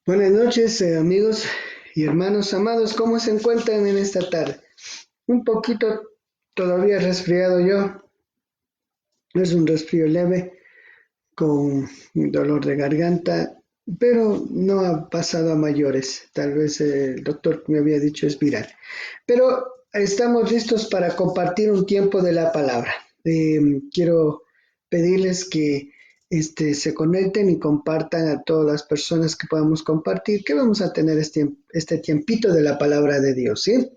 Buenas noches, amigos y hermanos amados. ¿Cómo se encuentran en esta tarde? Un poquito todavía resfriado yo. Es un resfrío leve con dolor de garganta, pero no ha pasado a mayores. Tal vez el doctor me había dicho es viral. Pero estamos listos para compartir un tiempo de la palabra. Quiero pedirles que se conecten y compartan a todas las personas que podamos compartir, que vamos a tener este tiempito de la palabra de Dios, ¿sí?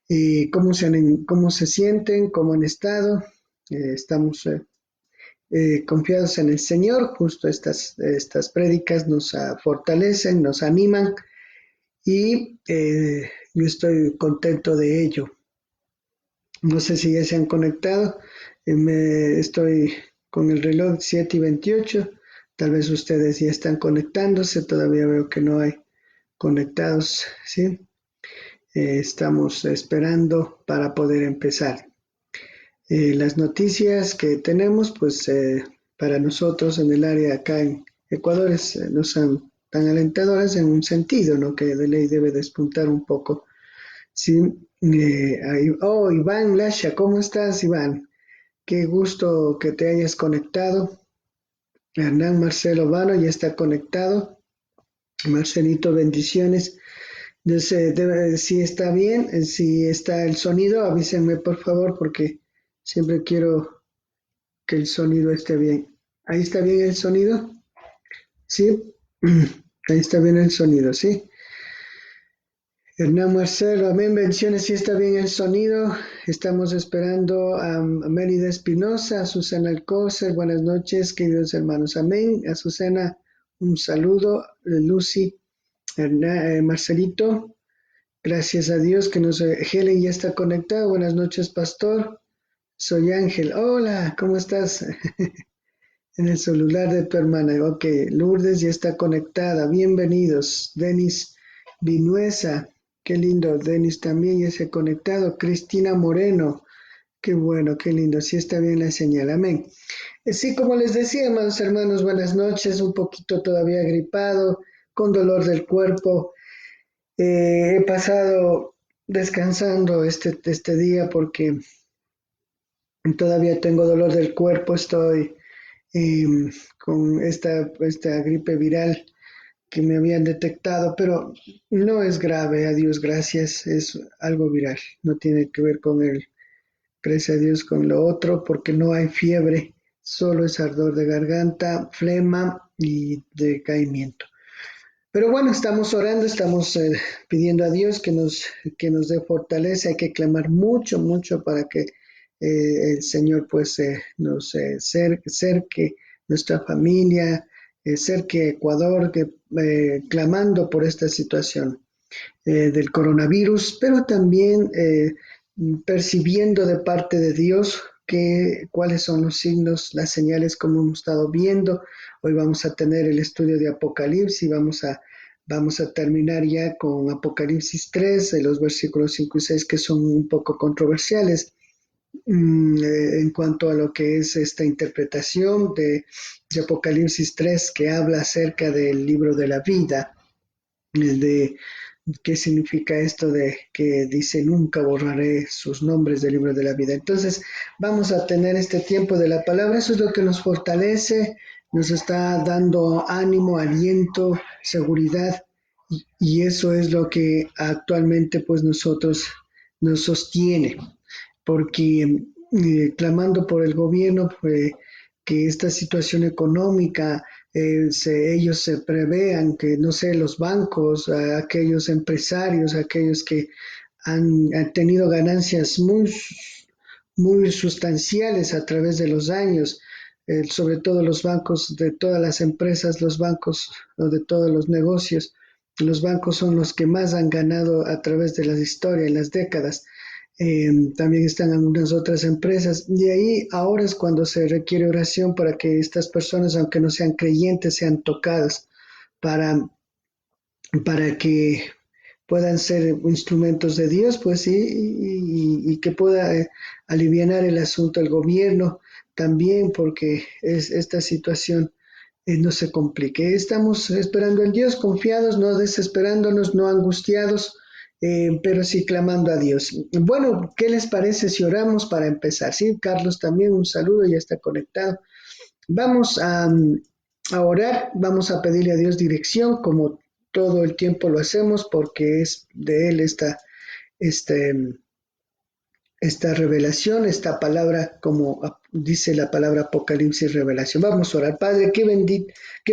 Y cómo se sienten, cómo han estado. Estamos confiados en el Señor. Justo estas prédicas nos fortalecen, nos animan y yo estoy contento de ello. No sé si ya se han conectado. Estoy con el reloj 7:28. Tal vez ustedes ya están conectándose. Todavía veo que no hay conectados, ¿sí? Estamos esperando para poder empezar. Las noticias que tenemos, pues para nosotros en el área acá en Ecuador no son tan alentadoras en un sentido, ¿no? Que de ley debe despuntar un poco. Sí, Iván Lasha, ¿cómo estás, Iván? Qué gusto que te hayas conectado. Hernán Marcelo Vano ya está conectado. Marcelito, bendiciones. No sé, si está bien, si está el sonido, avísenme por favor, porque siempre quiero que el sonido esté bien. ¿Ahí está bien el sonido? Sí, ahí está bien el sonido, sí. Hernán Marcelo, amén, bendiciones, si está bien el sonido. Estamos esperando a Mérida Espinosa, a Susana Alcócer, buenas noches, queridos hermanos, amén. A Susana, un saludo. Lucy, Marcelito, gracias a Dios que Helen ya está conectada. Buenas noches, pastor. Soy Ángel. Hola, ¿cómo estás? En el celular de tu hermana. Ok, Lourdes ya está conectada. Bienvenidos. Denis Vinuesa. Qué lindo. Denis también ya se ha conectado. Cristina Moreno. Qué bueno, qué lindo. Sí está bien la señal. Amén. Sí, como les decía, amados hermanos, buenas noches. Un poquito todavía gripado, con dolor del cuerpo. He pasado descansando este día porque todavía tengo dolor del cuerpo. Estoy eh, con esta gripe viral que me habían detectado, pero no es grave, a Dios gracias, es algo viral, no tiene que ver con el, gracias a Dios, con lo otro, porque no hay fiebre, solo es ardor de garganta, flema y decaimiento. Pero bueno, estamos orando, estamos pidiendo a Dios que nos dé fortaleza, hay que clamar mucho, mucho para que el Señor pues nos cerque nuestra familia, cerque Ecuador, clamando por esta situación del coronavirus, pero también percibiendo de parte de Dios cuáles son los signos, las señales como hemos estado viendo. Hoy vamos a tener el estudio de Apocalipsis, vamos a terminar ya con Apocalipsis 3, los versículos 5 y 6 que son un poco controversiales en cuanto a lo que es esta interpretación de Apocalipsis 3 que habla acerca del libro de la vida, de qué significa esto de que dice nunca borraré sus nombres del libro de la vida. Entonces vamos a tener este tiempo de la palabra, eso es lo que nos fortalece, nos está dando ánimo, aliento, seguridad y eso es lo que actualmente pues nosotros nos sostiene, porque clamando por el gobierno, que esta situación económica, ellos se prevean que, no sé, los bancos, aquellos empresarios, aquellos que han tenido ganancias muy, muy sustanciales a través de los años, sobre todo los bancos de todas las empresas, los bancos o de todos los negocios. Los bancos son los que más han ganado a través de la historia, en las décadas. También están algunas otras empresas y ahí ahora es cuando se requiere oración para que estas personas, aunque no sean creyentes, sean tocadas para, para que puedan ser instrumentos de Dios, pues sí, y que pueda alivianar el asunto el gobierno también, porque es esta situación. no se complique. Estamos esperando en Dios, confiados, no desesperándonos, no angustiados, pero sí clamando a Dios. Bueno, ¿qué les parece si oramos para empezar? Sí, Carlos también un saludo, ya está conectado. Vamos a orar, vamos a pedirle a Dios dirección, como todo el tiempo lo hacemos, porque es de Él este, esta revelación, esta palabra, como dice la palabra Apocalipsis, revelación. Vamos a orar. Padre, qué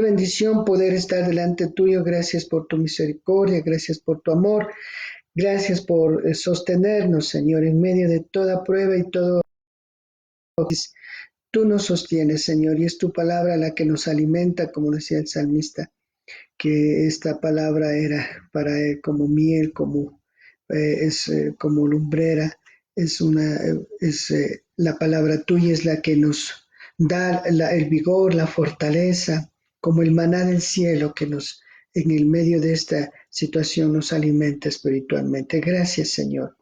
bendición poder estar delante tuyo. Gracias por tu misericordia, gracias por tu amor, gracias por sostenernos, Señor, en medio de toda prueba y todo. Tú nos sostienes, Señor, y es tu palabra la que nos alimenta, como decía el salmista, que esta palabra era para él como miel, como como lumbrera, la palabra tuya es la que nos da el vigor, la fortaleza, como el maná del cielo que nos en el medio de esta situación nos alimenta espiritualmente. Gracias, Señor.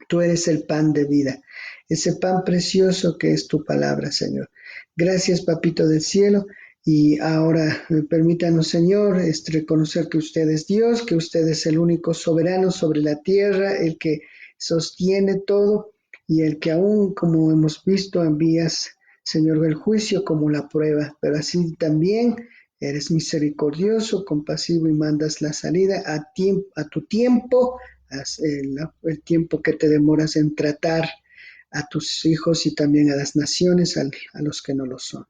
Tú eres el pan de vida, ese pan precioso que es tu palabra, Señor. Gracias, Papito del cielo. Y ahora permítanos, Señor, reconocer que usted es Dios, que usted es el único soberano sobre la tierra, el que sostiene todo y el que aún, como hemos visto, envías, Señor, el juicio como la prueba, pero así también eres misericordioso, compasivo y mandas la salida a tu tiempo, el tiempo que te demoras en tratar a tus hijos y también a las naciones, a los que no lo son.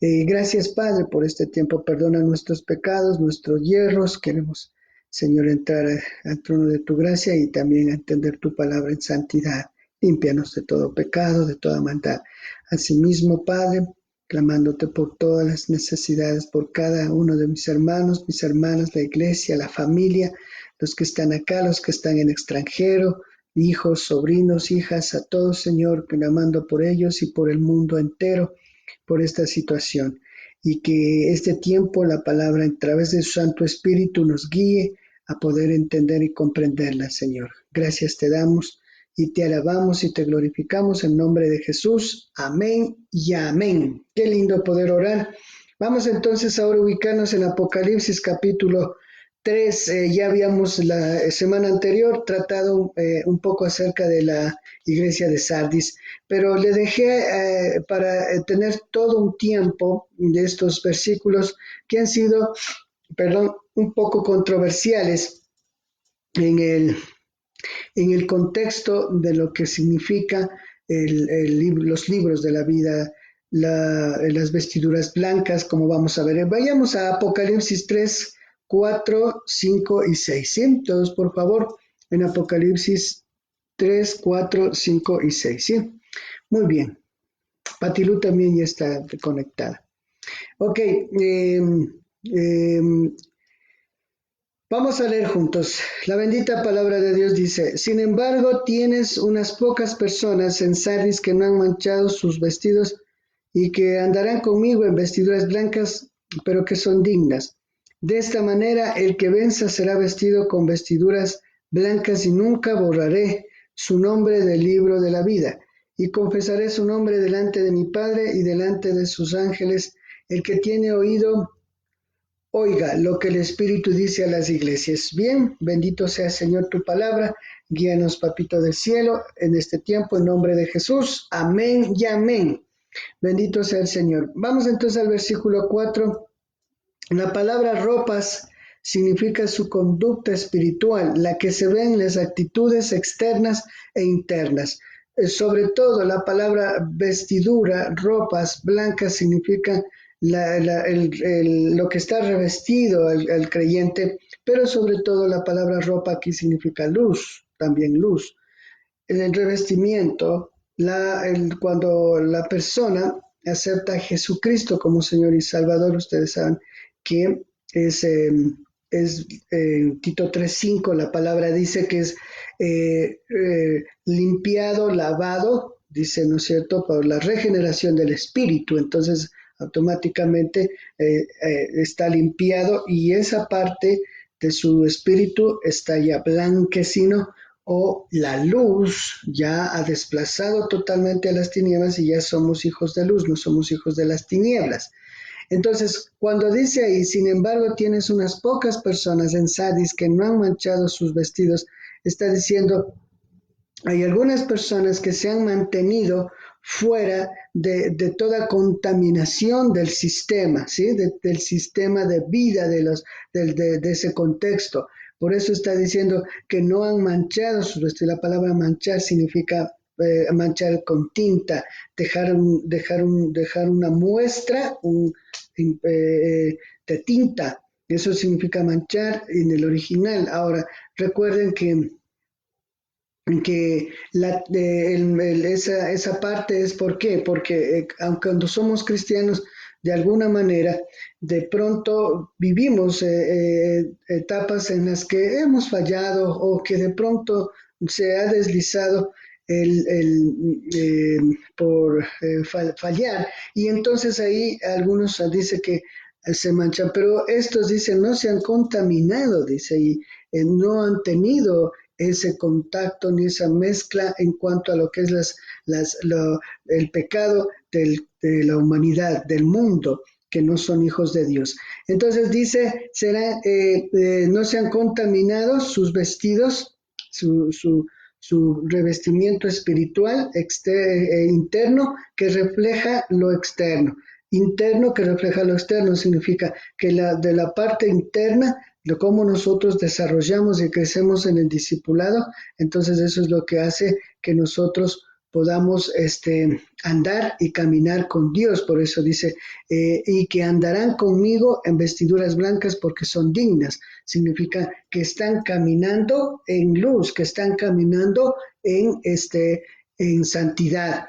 Gracias, Padre, por este tiempo. Perdona nuestros pecados, nuestros hierros. Queremos, Señor, entrar al trono de tu gracia y también entender tu palabra en santidad. Límpianos de todo pecado, de toda maldad. Asimismo, Padre, clamándote por todas las necesidades, por cada uno de mis hermanos, mis hermanas, la iglesia, la familia, los que están acá, los que están en extranjero, hijos, sobrinos, hijas, a todos, Señor, clamando por ellos y por el mundo entero, por esta situación. Y que este tiempo la palabra a través de su Santo Espíritu nos guíe a poder entender y comprenderla, Señor. Gracias te damos y te alabamos y te glorificamos en nombre de Jesús. Amén y amén. Qué lindo poder orar. Vamos entonces ahora a ubicarnos en Apocalipsis capítulo 3. Ya habíamos la semana anterior tratado un poco acerca de la iglesia de Sardis, pero le dejé para tener todo un tiempo de estos versículos que han sido, perdón, un poco controversiales en el contexto de lo que significa los libros de la vida, las vestiduras blancas, como vamos a ver. Vayamos a Apocalipsis 3, 4, 5 y 6. ¿Sí? Todos, por favor, en Apocalipsis 3, 4, 5 y 6. ¿Sí? Muy bien. Patilú también ya está conectada. Ok. Vamos a leer juntos. La bendita palabra de Dios dice: Sin embargo, tienes unas pocas personas en Sardis que no han manchado sus vestidos y que andarán conmigo en vestiduras blancas, pero que son dignas. De esta manera, el que venza será vestido con vestiduras blancas y nunca borraré su nombre del libro de la vida. Y confesaré su nombre delante de mi Padre y delante de sus ángeles. El que tiene oído, oiga lo que el Espíritu dice a las iglesias. Bien, bendito sea, Señor, tu palabra. Guíanos, Papito del cielo, en este tiempo, en nombre de Jesús. Amén y amén. Bendito sea el Señor. Vamos entonces al versículo 4. La palabra ropas significa su conducta espiritual, la que se ve en las actitudes externas e internas. Sobre todo la palabra vestidura, ropas blancas significa lo que está revestido el creyente, pero sobre todo la palabra ropa aquí significa luz, también luz. En el revestimiento, cuando la persona acepta a Jesucristo como Señor y Salvador, ustedes saben que Tito 3:5, la palabra dice que es limpiado, lavado, dice, ¿no es cierto?, por la regeneración del espíritu. Entonces, automáticamente está limpiado y esa parte de su espíritu está ya blanquecino, o la luz ya ha desplazado totalmente a las tinieblas y ya somos hijos de luz, no somos hijos de las tinieblas. Entonces, cuando dice ahí, sin embargo, tienes unas pocas personas en Sardis que no han manchado sus vestidos, está diciendo, hay algunas personas que se han mantenido fuera de toda contaminación del sistema, ¿sí? Del sistema de vida de ese contexto. Por eso está diciendo que no han manchado sus vestidos. La palabra manchar significa manchar con tinta, dejar una muestra de tinta. Eso significa manchar en el original. Ahora, recuerden que esa parte es ¿por qué? Porque aunque cuando somos cristianos, de alguna manera, de pronto vivimos etapas en las que hemos fallado o que de pronto se ha deslizado por fallar. Y entonces ahí algunos dicen que se manchan, pero estos dicen no se han contaminado, dice, y no han tenido ese contacto ni esa mezcla en cuanto a lo que es el pecado de la humanidad, del mundo, que no son hijos de Dios. Entonces dice, no se han contaminado sus vestidos, su revestimiento espiritual interno que refleja lo externo. Interno que refleja lo externo significa que de la parte interna de cómo nosotros desarrollamos y crecemos en el discipulado, entonces eso es lo que hace que nosotros podamos andar y caminar con Dios. Por eso dice, y que andarán conmigo en vestiduras blancas porque son dignas. Significa que están caminando en luz, que están caminando en santidad.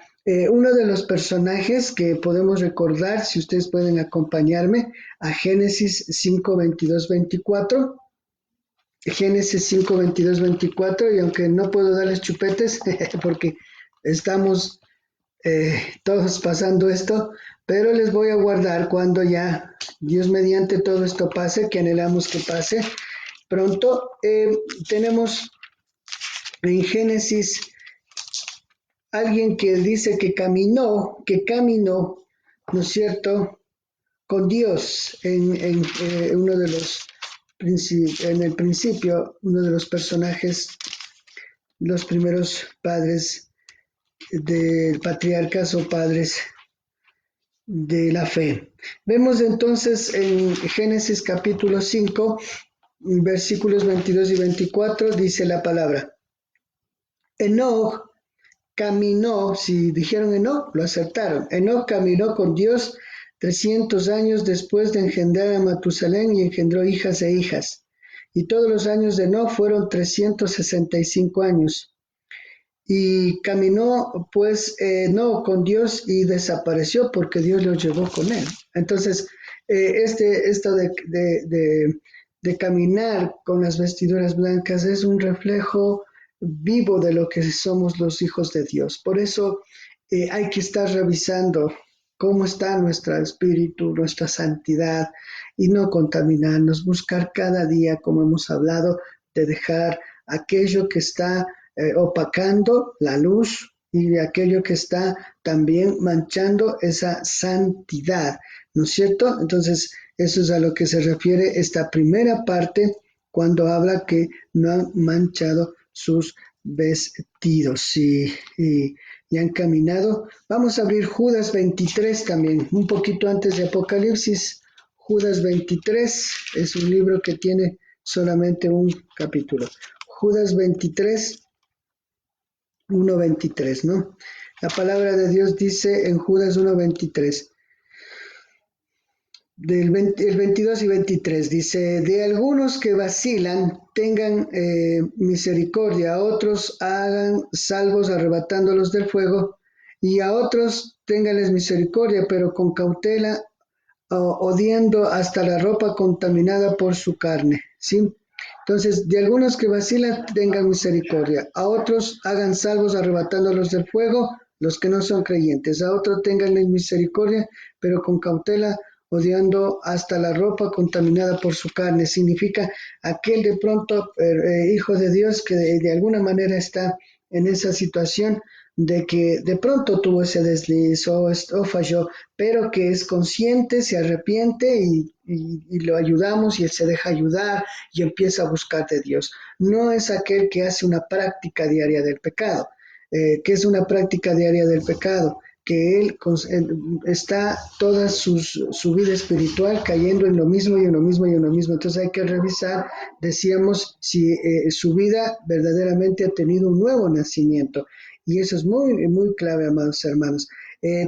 Uno de los personajes que podemos recordar, si ustedes pueden acompañarme, a Génesis 5, 22, 24. Génesis 5, 22, 24, y aunque no puedo darles chupetes, porque estamos todos pasando esto, pero les voy a guardar cuando ya Dios mediante todo esto pase, que anhelamos que pase pronto. Tenemos en Génesis alguien que dice que caminó, ¿no es cierto?, con Dios uno de los en el principio, uno de los personajes, los primeros padres de patriarcas o padres de la fe. Vemos entonces en Génesis capítulo 5, versículos 22 y 24, dice la palabra, Enoc caminó, si dijeron Enoc, lo acertaron. Enoc caminó con Dios 300 años después de engendrar a Matusalén y engendró hijas e hijas. Y todos los años de Enoc fueron 365 años. Y caminó pues no con Dios y desapareció porque Dios lo llevó con él. Entonces, esto de caminar con las vestiduras blancas es un reflejo vivo de lo que somos los hijos de Dios. Por eso hay que estar revisando cómo está nuestro espíritu, nuestra santidad y no contaminarnos, buscar cada día, como hemos hablado, de dejar aquello que está opacando la luz y aquello que está también manchando esa santidad, ¿no es cierto? Entonces, eso es a lo que se refiere esta primera parte cuando habla que no han manchado sus vestidos y han caminado. Vamos a abrir Judas 23 también, un poquito antes de Apocalipsis. Judas 23 es un libro que tiene solamente un capítulo. Judas 23, 1:23, ¿no? La palabra de Dios dice en Judas 1:23, el 22 y 23, dice, de algunos que vacilan tengan misericordia, a otros hagan salvos arrebatándolos del fuego, y a otros ténganles misericordia, pero con cautela, odiando hasta la ropa contaminada por su carne, ¿sí? Entonces, de algunos que vacilan tengan misericordia, a otros hagan salvos arrebatándolos del fuego, los que no son creyentes, a otros ténganles misericordia, pero con cautela, odiando hasta la ropa contaminada por su carne. Significa aquel de pronto hijo de Dios que de alguna manera está en esa situación, de que de pronto tuvo ese desliz o falló, pero que es consciente, se arrepiente y lo ayudamos y él se deja ayudar y empieza a buscar de Dios. No es aquel que hace una práctica diaria del pecado. Que es una práctica diaria del pecado, que él está toda su vida espiritual cayendo en lo mismo y en lo mismo y en lo mismo. Entonces hay que revisar, decíamos, si su vida verdaderamente ha tenido un nuevo nacimiento. Y eso es muy, muy clave, amados hermanos.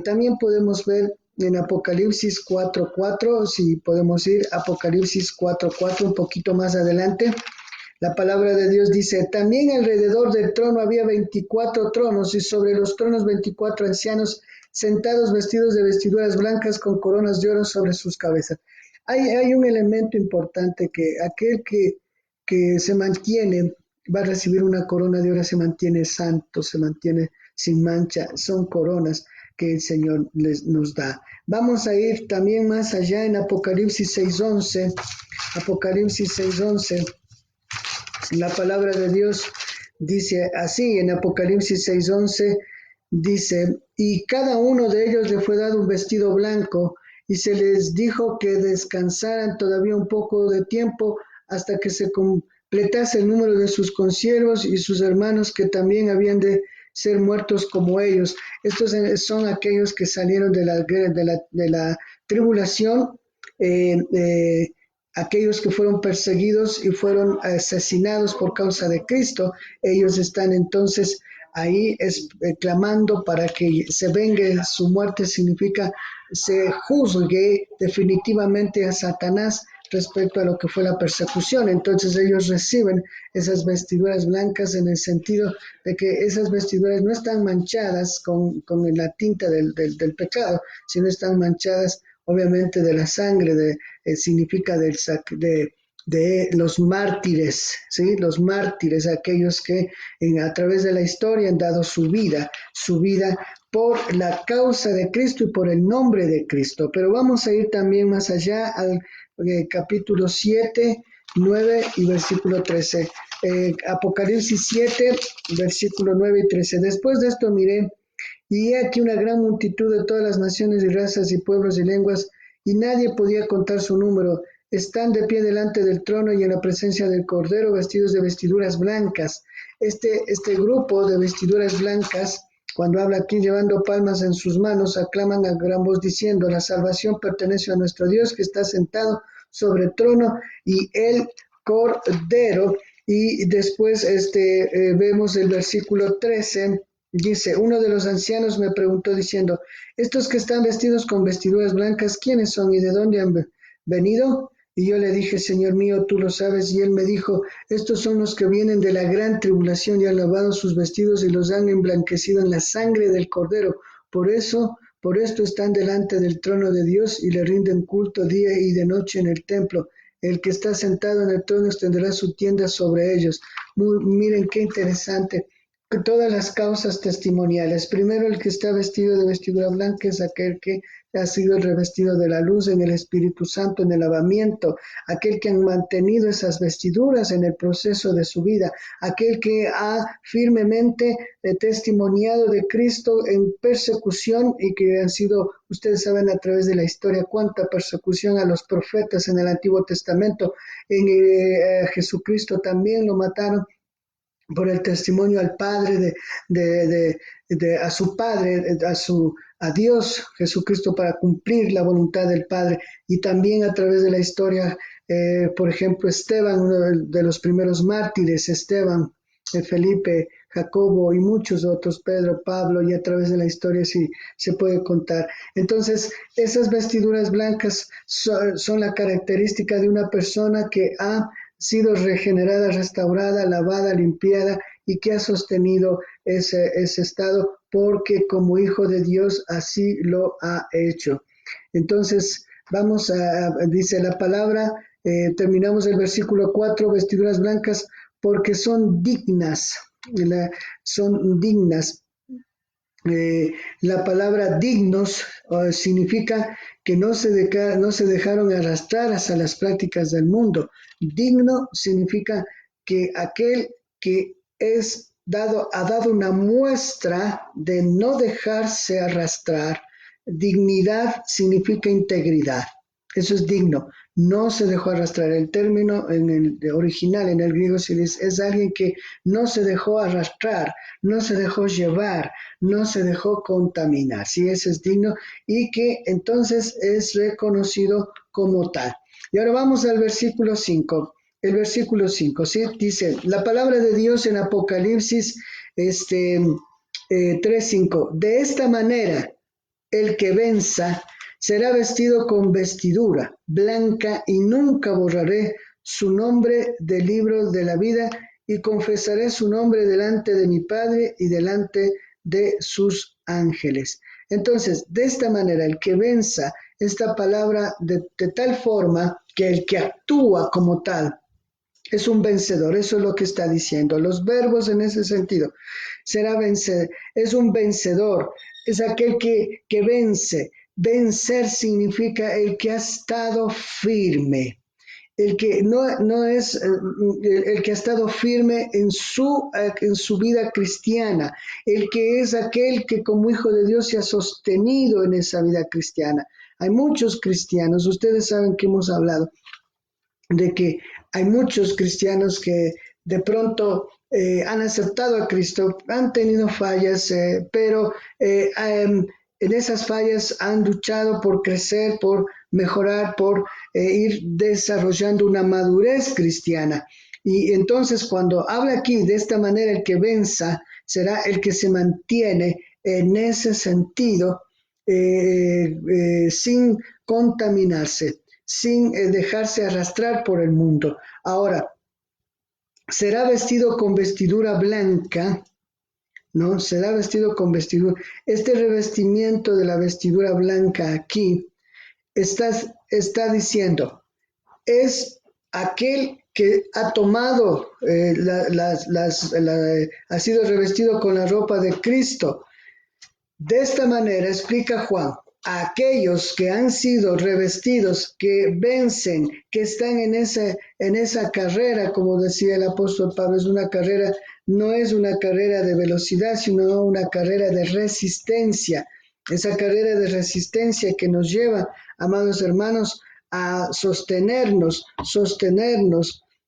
También podemos ver en Apocalipsis 4:4, si podemos ir Apocalipsis 4:4 un poquito más adelante. La palabra de Dios dice, también alrededor del trono había 24 tronos y sobre los tronos 24 ancianos sentados vestidos de vestiduras blancas con coronas de oro sobre sus cabezas. Hay un elemento importante que aquel que se mantiene va a recibir una corona de oro, se mantiene santo, se mantiene sin mancha, son coronas que el Señor nos da. Vamos a ir también más allá en Apocalipsis 6:11. Apocalipsis 6:11. La palabra de Dios dice así en Apocalipsis 6:11, dice, y cada uno de ellos le fue dado un vestido blanco y se les dijo que descansaran todavía un poco de tiempo hasta que se completase el número de sus consiervos y sus hermanos que también habían de ser muertos como ellos. Estos son aquellos que salieron de la tribulación, eh, eh, aquellos que fueron perseguidos y fueron asesinados por causa de Cristo. Ellos están entonces ahí clamando para que se vengue su muerte, significa se juzgue definitivamente a Satanás respecto a lo que fue la persecución. Entonces ellos reciben esas vestiduras blancas en el sentido de que esas vestiduras no están manchadas con la tinta del pecado, sino están manchadas obviamente de la sangre, significa de los mártires, ¿sí? Los mártires, aquellos que a través de la historia han dado su vida por la causa de Cristo y por el nombre de Cristo. Pero vamos a ir también más allá al capítulo 7, 9 y versículo 13. Apocalipsis 7, versículo 9 y 13. Después de esto miré, y he aquí una gran multitud de todas las naciones y razas y pueblos y lenguas, y nadie podía contar su número. Están de pie delante del trono y en la presencia del Cordero, vestidos de vestiduras blancas. Este grupo de vestiduras blancas, cuando habla aquí llevando palmas en sus manos, aclaman a gran voz diciendo, la salvación pertenece a nuestro Dios que está sentado sobre el trono y el Cordero. Y después vemos el versículo 13. Dice, uno de los ancianos me preguntó diciendo, estos que están vestidos con vestiduras blancas, ¿quiénes son y de dónde han venido? Y yo le dije, Señor mío, tú lo sabes. Y él me dijo, estos son los que vienen de la gran tribulación y han lavado sus vestidos y los han emblanquecido en la sangre del Cordero. Por esto están delante del trono de Dios y le rinden culto día y de noche en el templo. El que está sentado en el trono extenderá su tienda sobre ellos. Miren qué interesante. Todas las causas testimoniales. Primero, el que está vestido de vestidura blanca es aquel que ha sido revestido de la luz en el Espíritu Santo, en el lavamiento, aquel que han mantenido esas vestiduras en el proceso de su vida, aquel que ha firmemente testimoniado de Cristo en persecución y que han sido, ustedes saben a través de la historia cuánta persecución a los profetas en el Antiguo Testamento, en Jesucristo también lo mataron por el testimonio al Padre, a su Padre, a Dios Jesucristo para cumplir la voluntad del Padre. Y también a través de la historia, por ejemplo, Esteban, uno de los primeros mártires, Esteban, Felipe, Jacobo y muchos otros, Pedro, Pablo, y a través de la historia sí se puede contar. Entonces, esas vestiduras blancas son la característica de una persona que ha sido regenerada, restaurada, lavada, limpiada y que ha sostenido ese estado porque como hijo de Dios así lo ha hecho. Entonces, dice la palabra, terminamos el versículo 4, vestiduras blancas porque son dignas, son dignas. La palabra dignos significa que no se dejaron arrastrar hacia las prácticas del mundo. Digno significa que aquel que es ha dado una muestra de no dejarse arrastrar. Dignidad significa integridad. Eso es digno. No se dejó arrastrar. El término en el original, en el griego, es alguien que no se dejó arrastrar, no se dejó llevar, no se dejó contaminar. Sí, ese es digno y que entonces es reconocido como tal. Y ahora vamos al versículo 5. El versículo 5, ¿sí? Dice, la palabra de Dios en Apocalipsis 3:5. De esta manera, el que venza será vestido con vestidura blanca y nunca borraré su nombre del libro de la vida y confesaré su nombre delante de mi Padre y delante de sus ángeles. Entonces, de esta manera, el que venza, esta palabra de tal forma que el que actúa como tal, es un vencedor, eso es lo que está diciendo. Los verbos en ese sentido, será vencer, es un vencedor, es aquel que vence. Vencer significa el que ha estado firme, el que no es el que ha estado firme en su vida cristiana, el que es aquel que como hijo de Dios se ha sostenido en esa vida cristiana. Hay muchos cristianos, ustedes saben que hemos hablado de que hay muchos cristianos que de pronto han aceptado a Cristo, han tenido fallas, pero en esas fallas han luchado por crecer, por mejorar, por ir desarrollando una madurez cristiana. Y entonces cuando habla aquí de esta manera, el que venza será el que se mantiene en ese sentido sin contaminarse, sin dejarse arrastrar por el mundo. Ahora, será vestido con vestidura blanca, ¿no? Será vestido con vestidura. Este revestimiento de la vestidura blanca aquí está diciendo, es aquel que ha tomado, ha sido revestido con la ropa de Cristo. De esta manera, explica Juan, a aquellos que han sido revestidos, que vencen, que están en esa carrera, como decía el apóstol Pablo, es una carrera, no es una carrera de velocidad, sino una carrera de resistencia. Esa carrera de resistencia que nos lleva, amados hermanos, a sostenernos,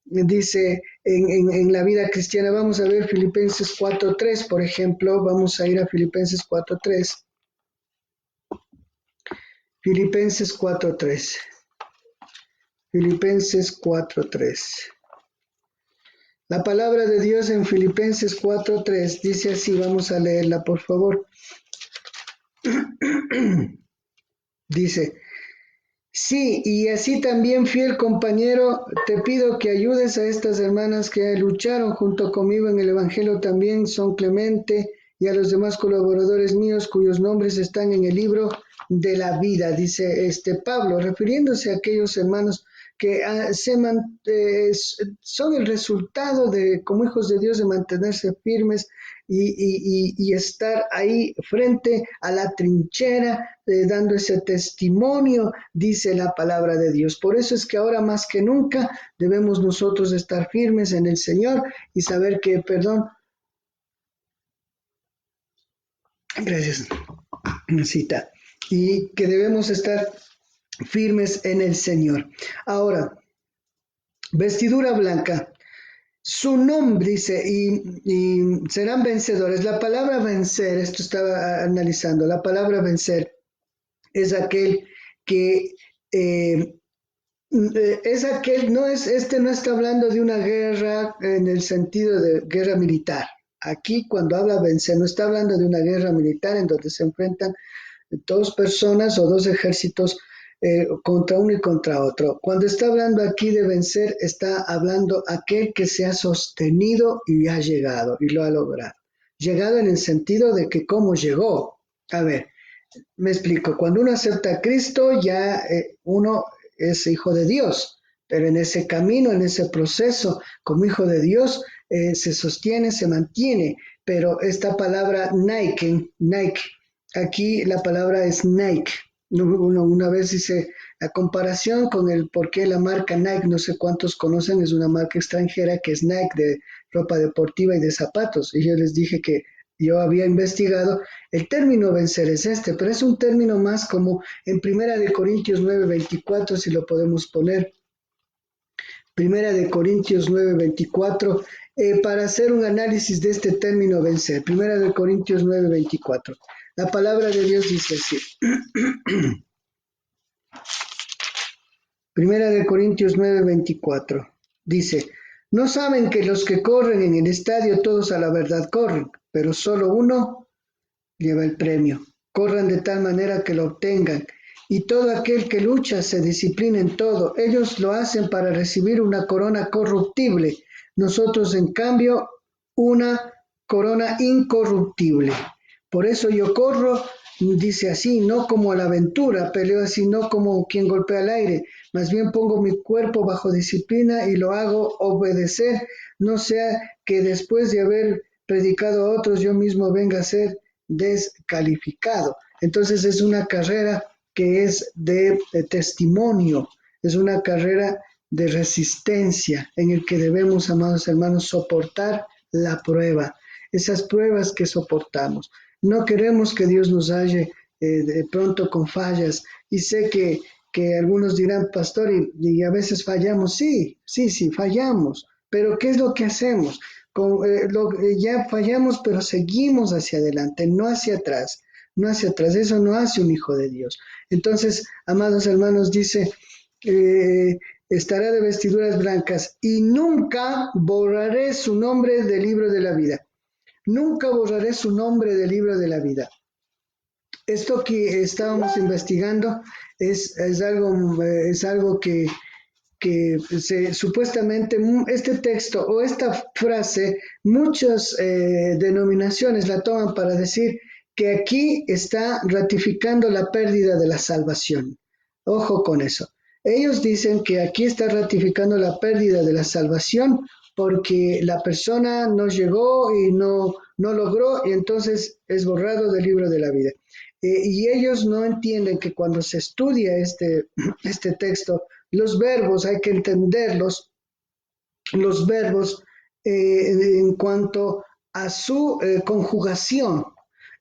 dice en la vida cristiana. Vamos a ver Filipenses 4:3, por ejemplo, vamos a ir a Filipenses 4:3. Filipenses 4:3. Filipenses 4:3. La palabra de Dios en Filipenses 4:3 dice así, vamos a leerla, por favor. Dice, sí, y así también, fiel compañero, te pido que ayudes a estas hermanas que lucharon junto conmigo en el Evangelio también, son Clemente, y a los demás colaboradores míos cuyos nombres están en el libro de la vida, dice Pablo, refiriéndose a aquellos hermanos que son el resultado de, como hijos de Dios, de mantenerse firmes y estar ahí frente a la trinchera, dando ese testimonio, dice la palabra de Dios. Por eso es que ahora más que nunca debemos nosotros estar firmes en el Señor y saber que, gracias, cita, y que debemos estar firmes en el Señor. Ahora, vestidura blanca. Su nombre dice, y serán vencedores. La palabra vencer, esto estaba analizando, la palabra vencer es aquel que es aquel, no está hablando de una guerra en el sentido de guerra militar. Aquí cuando habla vencer, no está hablando de una guerra militar en donde se enfrentan dos personas o dos ejércitos contra uno y contra otro. Cuando está hablando aquí de vencer, está hablando aquel que se ha sostenido y ha llegado y lo ha logrado. Llegado en el sentido de que cómo llegó. A ver, me explico. Cuando uno acepta a Cristo, ya uno es hijo de Dios, pero en ese camino, en ese proceso, como hijo de Dios, se sostiene, se mantiene. Pero esta palabra Nike, aquí la palabra es Nike, Una vez hice la comparación con el por qué la marca Nike, no sé cuántos conocen, es una marca extranjera que es Nike de ropa deportiva y de zapatos. Y yo les dije que yo había investigado, el término vencer es este, pero es un término más como en Primera de Corintios 9:24, si lo podemos poner. Primera de Corintios 9:24, para hacer un análisis de este término vencer. Primera de Corintios 9:24. La palabra de Dios dice así. Primera de Corintios 9:24. Dice, ¿no saben que los que corren en el estadio todos a la verdad corren, pero solo uno lleva el premio? Corran de tal manera que lo obtengan. Y todo aquel que lucha se disciplina en todo. Ellos lo hacen para recibir una corona corruptible. Nosotros, en cambio, una corona incorruptible. Por eso yo corro, dice así, no como a la aventura, peleo así, no como quien golpea al aire. Más bien pongo mi cuerpo bajo disciplina y lo hago obedecer. No sea que después de haber predicado a otros, yo mismo venga a ser descalificado. Entonces es una carrera que es de testimonio, es una carrera de resistencia en el que debemos, amados hermanos, soportar la prueba, esas pruebas que soportamos. No queremos que Dios nos halle de pronto con fallas y sé que algunos dirán, pastor, y a veces fallamos. Sí, sí, sí, fallamos, pero ¿qué es lo que hacemos? Ya fallamos, pero seguimos hacia adelante, no hacia atrás, no hacia atrás. Eso no hace un hijo de Dios. Entonces, amados hermanos, dice, eh, estará de vestiduras blancas y nunca borraré su nombre del libro de la vida. Nunca borraré su nombre del libro de la vida. Esto que estábamos investigando es algo que supuestamente este texto o esta frase, muchas denominaciones la toman para decir que aquí está ratificando la pérdida de la salvación. Ojo con eso. Ellos dicen que aquí está ratificando la pérdida de la salvación porque la persona no llegó y no logró y entonces es borrado del libro de la vida. Y ellos no entienden que cuando se estudia este texto, los verbos hay que entenderlos, los verbos en cuanto a su conjugación.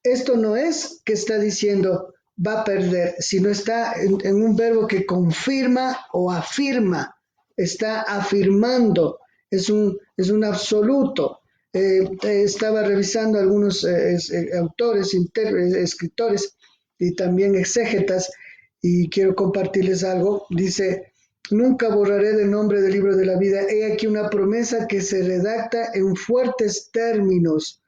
Esto no es que está diciendo va a perder, sino está en un verbo que confirma o afirma, está afirmando, es un absoluto. Estaba revisando algunos autores, escritores y también exégetas y quiero compartirles algo. Dice, nunca borraré del nombre del libro de la vida. He aquí una promesa que se redacta en fuertes términos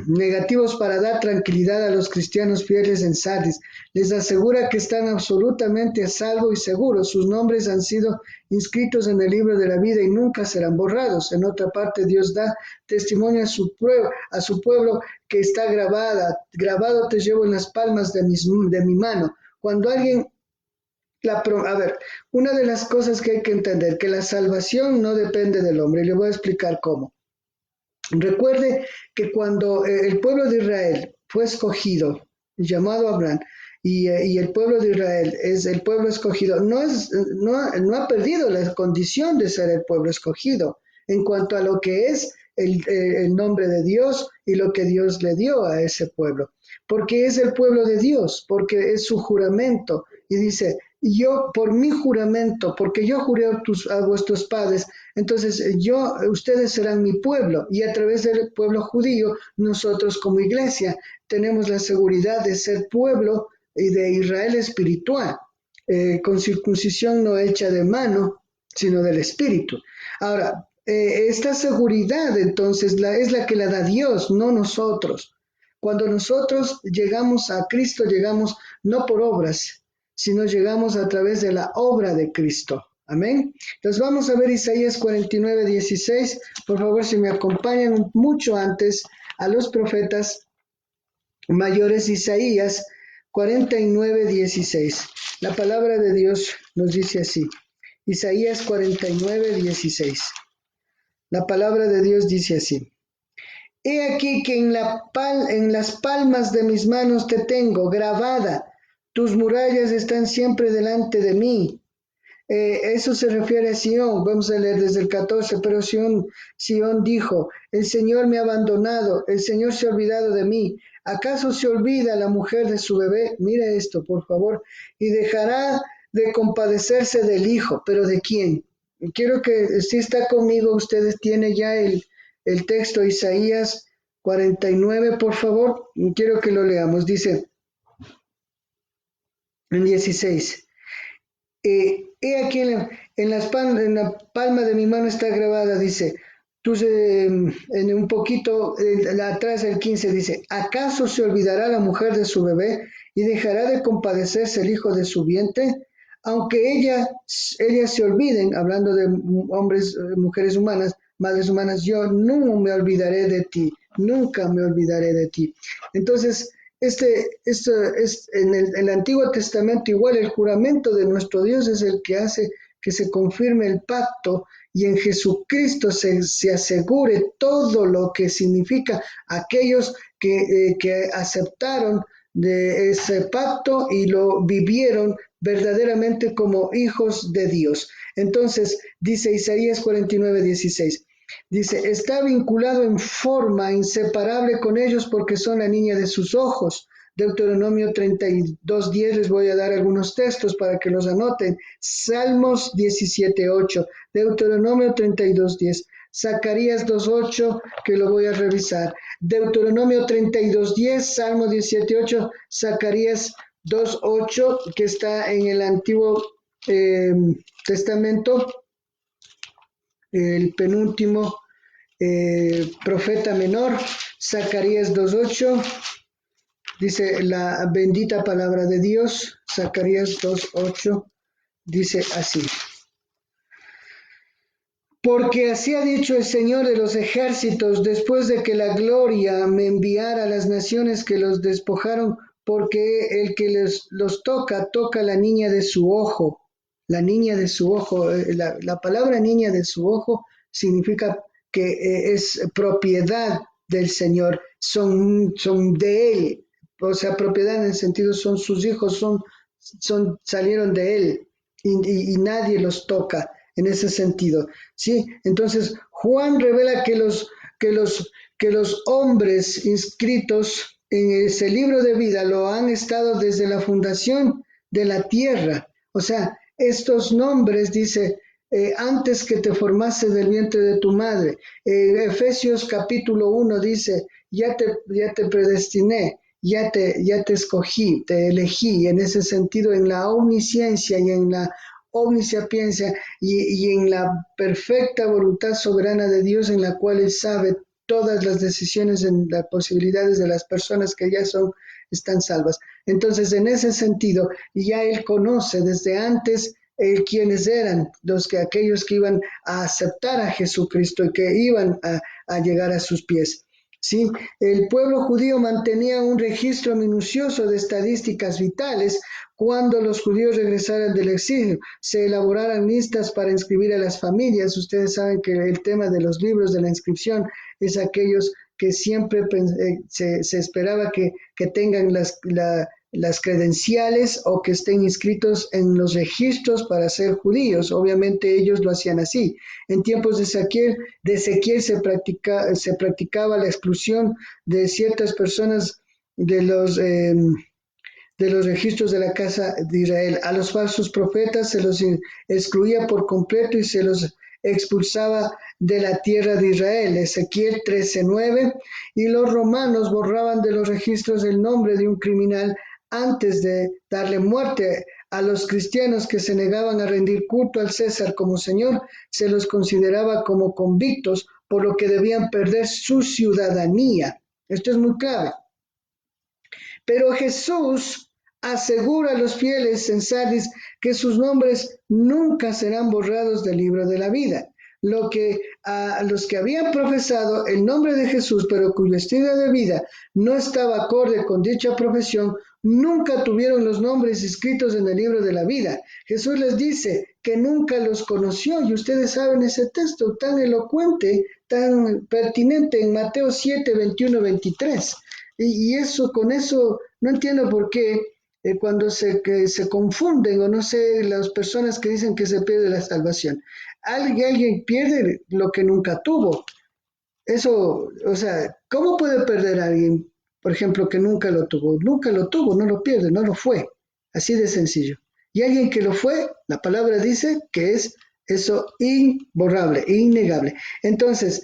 negativos para dar tranquilidad a los cristianos fieles en Sardis. Les asegura que están absolutamente a salvo y seguros. Sus nombres han sido inscritos en el libro de la vida y nunca serán borrados. En otra parte, Dios da testimonio a su pueblo que está grabado te llevo en las palmas de mi mano. Cuando alguien a ver, una de las cosas que hay que entender, que la salvación no depende del hombre, y le voy a explicar cómo. Recuerde que cuando el pueblo de Israel fue escogido, llamado Abraham, y el pueblo de Israel es el pueblo escogido, no ha perdido la condición de ser el pueblo escogido en cuanto a lo que es el nombre de Dios y lo que Dios le dio a ese pueblo. Porque es el pueblo de Dios, porque es su juramento. Y dice, yo por mi juramento, porque yo juré a vuestros padres, entonces ustedes serán mi pueblo y a través del pueblo judío, nosotros como iglesia tenemos la seguridad de ser pueblo y de Israel espiritual, con circuncisión no hecha de mano, sino del espíritu. Ahora, esta seguridad entonces es la que la da Dios, no nosotros. Cuando nosotros llegamos a Cristo, llegamos no por obras, sino llegamos a través de la obra de Cristo. Amén. Entonces vamos a ver Isaías 49:16. Por favor, si me acompañan mucho antes a los profetas mayores, Isaías 49:16. La palabra de Dios nos dice así. Isaías 49:16. La palabra de Dios dice así. He aquí que en las palmas de mis manos te tengo grabada. tus murallas están siempre delante de mí. Eso se refiere a Sión. Vamos a leer desde el 14. Pero Sión dijo, el Señor me ha abandonado, el Señor se ha olvidado de mí. ¿Acaso se olvida la mujer de su bebé? Mira esto, por favor. Y dejará de compadecerse del hijo. ¿Pero de quién? Quiero que, si está conmigo, ustedes tienen ya el texto Isaías 49, por favor. Quiero que lo leamos. Dice en 16. He aquí en la palma de mi mano está grabada, dice, en un poquito atrás el 15 dice, ¿acaso se olvidará la mujer de su bebé y dejará de compadecerse el hijo de su vientre? Aunque ellas se olviden, hablando de hombres, mujeres humanas, madres humanas, yo no me olvidaré de ti, nunca me olvidaré de ti. Entonces, esto es en el Antiguo Testamento igual el juramento de nuestro Dios es el que hace que se confirme el pacto y en Jesucristo se asegure todo lo que significa aquellos que aceptaron de ese pacto y lo vivieron verdaderamente como hijos de Dios. Entonces, dice Isaías 49:16. Dice, está vinculado en forma inseparable con ellos porque son la niña de sus ojos. Deuteronomio 32:10, les voy a dar algunos textos para que los anoten. Salmos 17:8, Deuteronomio 32:10, Zacarías 2:8, que lo voy a revisar. Deuteronomio 32:10, Salmo 17:8, Zacarías 2:8, que está en el Antiguo Testamento, el penúltimo profeta menor, Zacarías 2:8, dice la bendita palabra de Dios, Zacarías 2:8, dice así. Porque así ha dicho el Señor de los ejércitos, después de que la gloria me enviara a las naciones que los despojaron, porque el que los toca, toca la niña de su ojo. La niña de su ojo, la palabra niña de su ojo significa que es propiedad del Señor, son de Él, o sea, propiedad en el sentido son sus hijos, salieron de Él y nadie los toca en ese sentido, ¿sí? Entonces, Juan revela que los hombres inscritos en ese libro de vida lo han estado desde la fundación de la tierra. O sea, estos nombres, dice, antes que te formase del vientre de tu madre. Efesios capítulo 1 dice, ya te predestiné, ya te escogí, te elegí, en ese sentido, en la omnisciencia y en la omnisapiencia y en la perfecta voluntad soberana de Dios en la cual Él sabe todas las decisiones, en las posibilidades de las personas que ya están salvas. Entonces, en ese sentido, ya Él conoce desde antes quiénes eran aquellos que iban a aceptar a Jesucristo y que iban a llegar a sus pies. ¿Sí? El pueblo judío mantenía un registro minucioso de estadísticas vitales cuando los judíos regresaran del exilio. Se elaboraran listas para inscribir a las familias. Ustedes saben que el tema de los libros de la inscripción es aquellos que siempre se esperaba que tengan las credenciales o que estén inscritos en los registros para ser judíos. Obviamente ellos lo hacían así. En tiempos de Ezequiel se practicaba la exclusión de ciertas personas de los registros de la casa de Israel. A los falsos profetas se los excluía por completo y se los expulsaba de la tierra de Israel. Ezequiel 13:9. Y los romanos borraban de los registros el nombre de un criminal antes de darle muerte. A los cristianos que se negaban a rendir culto al César como Señor, se los consideraba como convictos, por lo que debían perder su ciudadanía. Esto es muy clave. Pero Jesús asegura a los fieles en Sardis que sus nombres nunca serán borrados del libro de la vida. A los que habían profesado el nombre de Jesús, pero cuyo estilo de vida no estaba acorde con dicha profesión, nunca tuvieron los nombres escritos en el libro de la vida. Jesús les dice que nunca los conoció, y ustedes saben ese texto tan elocuente, tan pertinente en Mateo 7, 21, 23. Y con eso, no entiendo por qué cuando que se confunden, o no sé, las personas que dicen que se pierde la salvación. Alguien pierde lo que nunca tuvo. Eso, o sea, ¿cómo puede perder a alguien, por ejemplo, que nunca lo tuvo? Nunca lo tuvo, no lo pierde, no lo fue. Así de sencillo. Y alguien que lo fue, la palabra dice que es eso imborrable, innegable. Entonces,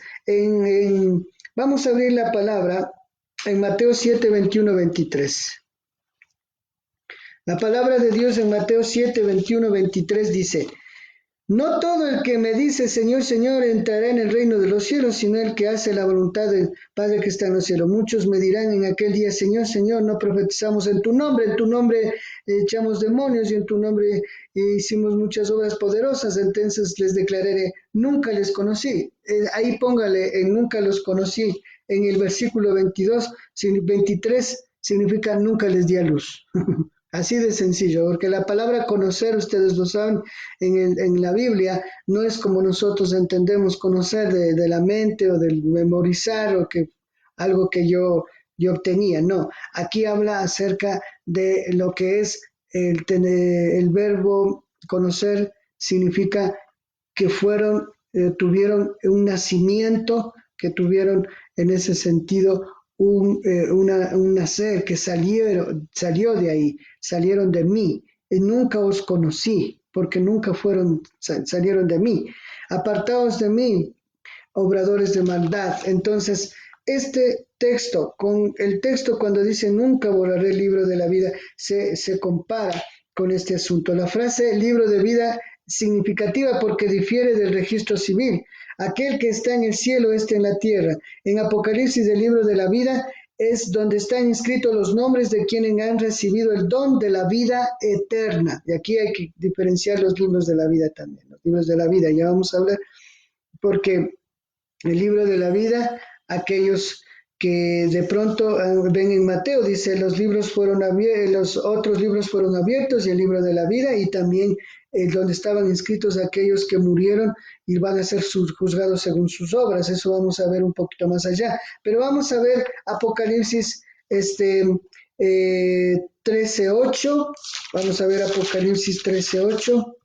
vamos a abrir la palabra en Mateo 7, 21, 23. La palabra de Dios en Mateo 7, 21, 23 dice: no todo el que me dice Señor, Señor entrará en el reino de los cielos, sino el que hace la voluntad del Padre que está en los cielos. Muchos me dirán en aquel día, Señor, Señor, no profetizamos en tu nombre echamos demonios y en tu nombre hicimos muchas obras poderosas. Entonces les declararé, nunca les conocí. Ahí póngale, en nunca los conocí. En el versículo 23 significa nunca les di a luz. Así de sencillo, porque la palabra conocer, ustedes lo saben, en la Biblia no es como nosotros entendemos conocer de la mente o del memorizar o que algo que yo obtenía. No, aquí habla acerca de lo que es el verbo conocer, significa que tuvieron un nacimiento, que tuvieron en ese sentido un nacer, que salió de ahí, salieron de mí. Y nunca os conocí, porque nunca salieron de mí. Apartados de mí, obradores de maldad. Entonces, este texto, con el texto cuando dice nunca borraré el libro de la vida, se compara con este asunto. La frase libro de vida significativa porque difiere del registro civil. Aquel que está en el cielo, está en la tierra. En Apocalipsis del libro de la vida es donde están inscritos los nombres de quienes han recibido el don de la vida eterna. Y aquí hay que diferenciar los libros de la vida también. Los libros de la vida, ya vamos a hablar, porque el libro de la vida, aquellos que de pronto ven en Mateo, dice, los otros libros fueron abiertos y el libro de la vida y también donde estaban inscritos aquellos que murieron y van a ser juzgados según sus obras. Eso vamos a ver un poquito más allá. Pero vamos a ver Apocalipsis 13:8. Vamos a ver Apocalipsis 13:8.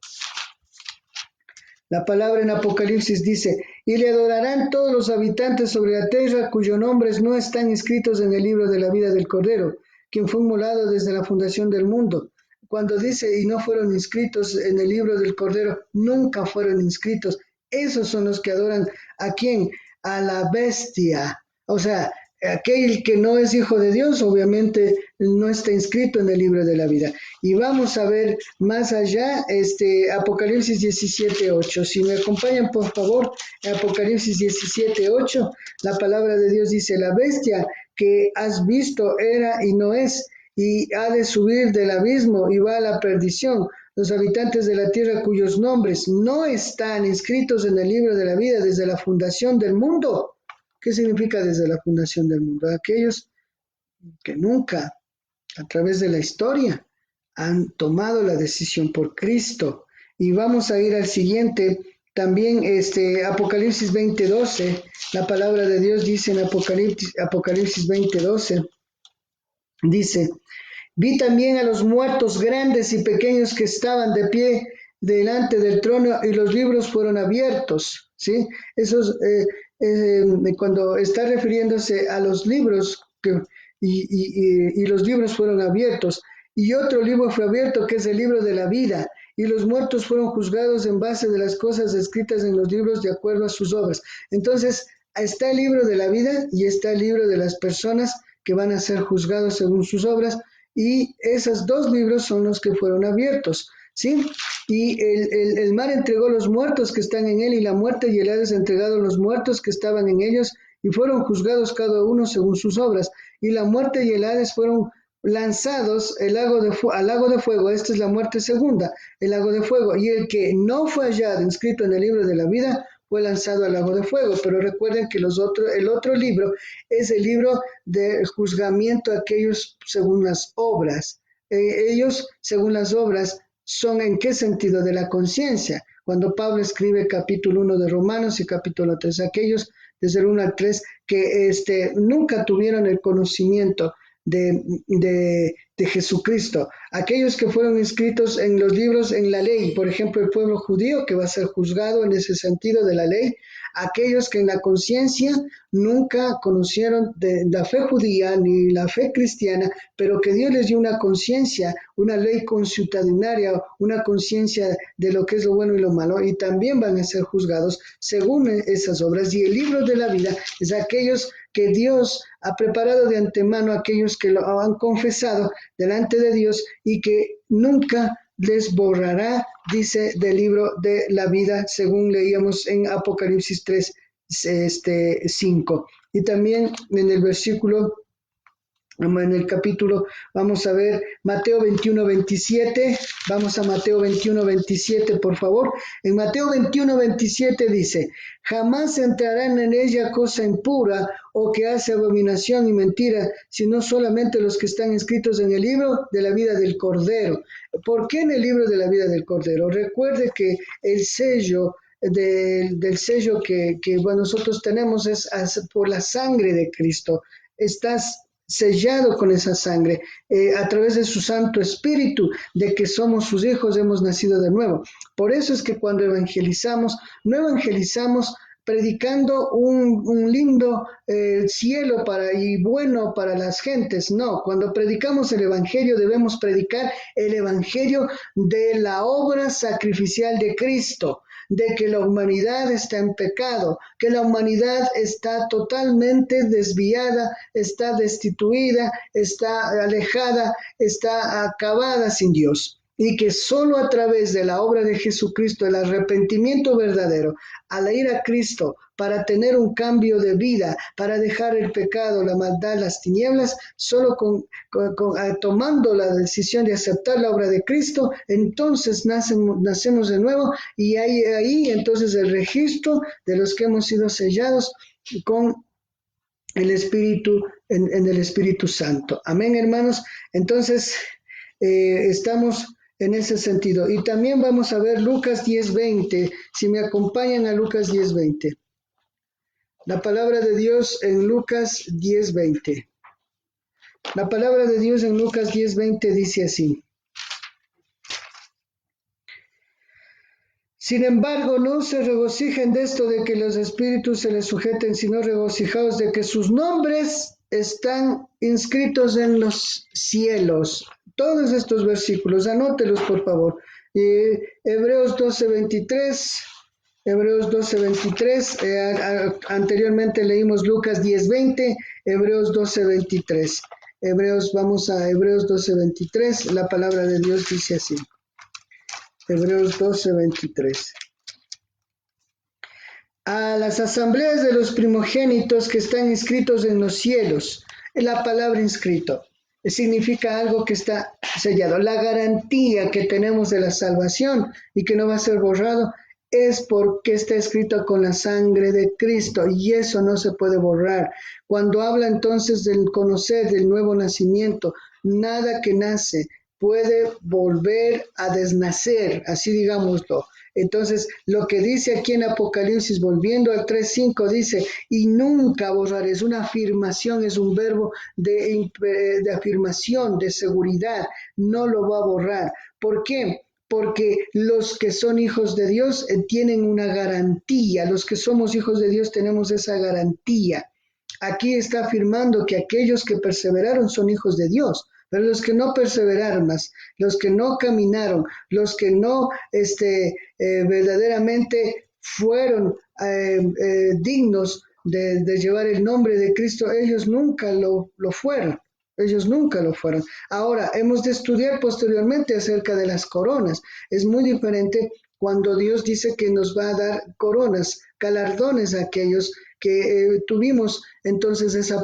La palabra en Apocalipsis dice, y le adorarán todos los habitantes sobre la tierra cuyos nombres no están inscritos en el libro de la vida del Cordero, quien fue inmolado desde la fundación del mundo. Cuando dice, y no fueron inscritos en el libro del Cordero, nunca fueron inscritos. Esos son los que adoran ¿a quién? A la bestia. O sea, aquel que no es hijo de Dios, obviamente no está inscrito en el libro de la vida. Y vamos a ver más allá, Apocalipsis 17:8. Si me acompañan, por favor, Apocalipsis 17:8, la palabra de Dios dice, la bestia que has visto era y no es, y ha de subir del abismo y va a la perdición. Los habitantes de la tierra cuyos nombres no están inscritos en el libro de la vida desde la fundación del mundo. ¿Qué significa desde la fundación del mundo? Aquellos que nunca, a través de la historia, han tomado la decisión por Cristo. Y vamos a ir al siguiente, también Apocalipsis 20:12, la palabra de Dios dice en Apocalipsis 20:12, dice, vi también a los muertos grandes y pequeños que estaban de pie delante del trono y los libros fueron abiertos, ¿sí? Esos, cuando está refiriéndose a los libros y los libros fueron abiertos, y otro libro fue abierto que es el libro de la vida, y los muertos fueron juzgados en base de las cosas escritas en los libros de acuerdo a sus obras. Entonces, está el libro de la vida y está el libro de las personas que van a ser juzgados según sus obras, y esos dos libros son los que fueron abiertos, ¿sí? Y el mar entregó los muertos que están en él, y la muerte y el Hades entregaron los muertos que estaban en ellos, y fueron juzgados cada uno según sus obras. Y la muerte y el Hades fueron lanzados al lago de fuego. Esta es la muerte segunda, el lago de fuego. Y el que no fue hallado inscrito en el libro de la vida fue lanzado al lago de fuego. Pero recuerden que el otro libro es el libro de juzgamiento a aquellos según las obras. Ellos, según las obras, son ¿en qué sentido? De la conciencia. Cuando Pablo escribe capítulo 1 de Romanos y capítulo 3, aquellos desde el 1 al 3 que nunca tuvieron el conocimiento de Jesucristo. Aquellos que fueron inscritos en los libros, en la ley, por ejemplo, el pueblo judío que va a ser juzgado en ese sentido de la ley, aquellos que en la conciencia nunca conocieron de la fe judía ni la fe cristiana, pero que Dios les dio una conciencia, una ley consuetudinaria, una conciencia de lo que es lo bueno y lo malo, y también van a ser juzgados según esas obras. Y el libro de la vida es aquellos que Dios ha preparado de antemano, aquellos que lo han confesado delante de Dios y que nunca les borrará, dice, del libro de la vida, según leíamos en Apocalipsis 3, 5. Y también en el versículo, en el capítulo, vamos a ver Mateo 21, 27. Vamos a Mateo 21, 27, por favor. En Mateo 21, 27 dice: jamás entrarán en ella cosa impura o que hace abominación y mentira, sino solamente los que están escritos en el libro de la vida del Cordero. ¿Por qué en el libro de la vida del Cordero? Recuerde que el sello del sello que nosotros tenemos es por la sangre de Cristo. Estás sellado con esa sangre, a través de su Santo Espíritu, de que somos sus hijos, hemos nacido de nuevo. Por eso es que cuando evangelizamos, no evangelizamos predicando un lindo cielo y bueno para las gentes. No, cuando predicamos el Evangelio debemos predicar el Evangelio de la obra sacrificial de Cristo, de que la humanidad está en pecado, que la humanidad está totalmente desviada, está destituida, está alejada, está acabada sin Dios. Y que solo a través de la obra de Jesucristo, el arrepentimiento verdadero, al ir a Cristo para tener un cambio de vida, para dejar el pecado, la maldad, las tinieblas, solo tomando la decisión de aceptar la obra de Cristo, entonces nacemos de nuevo y hay ahí entonces el registro de los que hemos sido sellados con el Espíritu, en el Espíritu Santo. Amén, hermanos. Entonces, estamos en ese sentido. Y también vamos a ver Lucas 10:20, si me acompañan a Lucas 10:20. La palabra de Dios en Lucas 10:20. La palabra de Dios en Lucas 10:20 dice así: sin embargo, no se regocijen de esto de que los espíritus se les sujeten, sino regocijaos de que sus nombres están inscritos en los cielos. Todos estos versículos, anótelos por favor. Hebreos 12:23, Hebreos 12:23, anteriormente leímos Lucas 10:20, Hebreos 12:23. Vamos a Hebreos 12:23, la palabra de Dios dice así. Hebreos 12:23. A las asambleas de los primogénitos que están inscritos en los cielos. La palabra inscrito significa algo que está sellado. La garantía que tenemos de la salvación y que no va a ser borrado es porque está escrito con la sangre de Cristo y eso no se puede borrar. Cuando habla entonces del conocer, del nuevo nacimiento, nada que nace puede volver a desnacer, así digámoslo. Entonces, lo que dice aquí en Apocalipsis, volviendo al 3:5, dice, y nunca borraré, es una afirmación, es un verbo de afirmación, de seguridad, no lo va a borrar. ¿Por qué? Porque los que son hijos de Dios tienen una garantía, los que somos hijos de Dios tenemos esa garantía. Aquí está afirmando que aquellos que perseveraron son hijos de Dios. Pero los que no perseveraron más, los que no caminaron, los que no verdaderamente fueron dignos de llevar el nombre de Cristo, ellos nunca lo fueron. Ellos nunca lo fueron. Ahora, hemos de estudiar posteriormente acerca de las coronas. Es muy diferente cuando Dios dice que nos va a dar coronas, galardones a aquellos que tuvimos entonces ese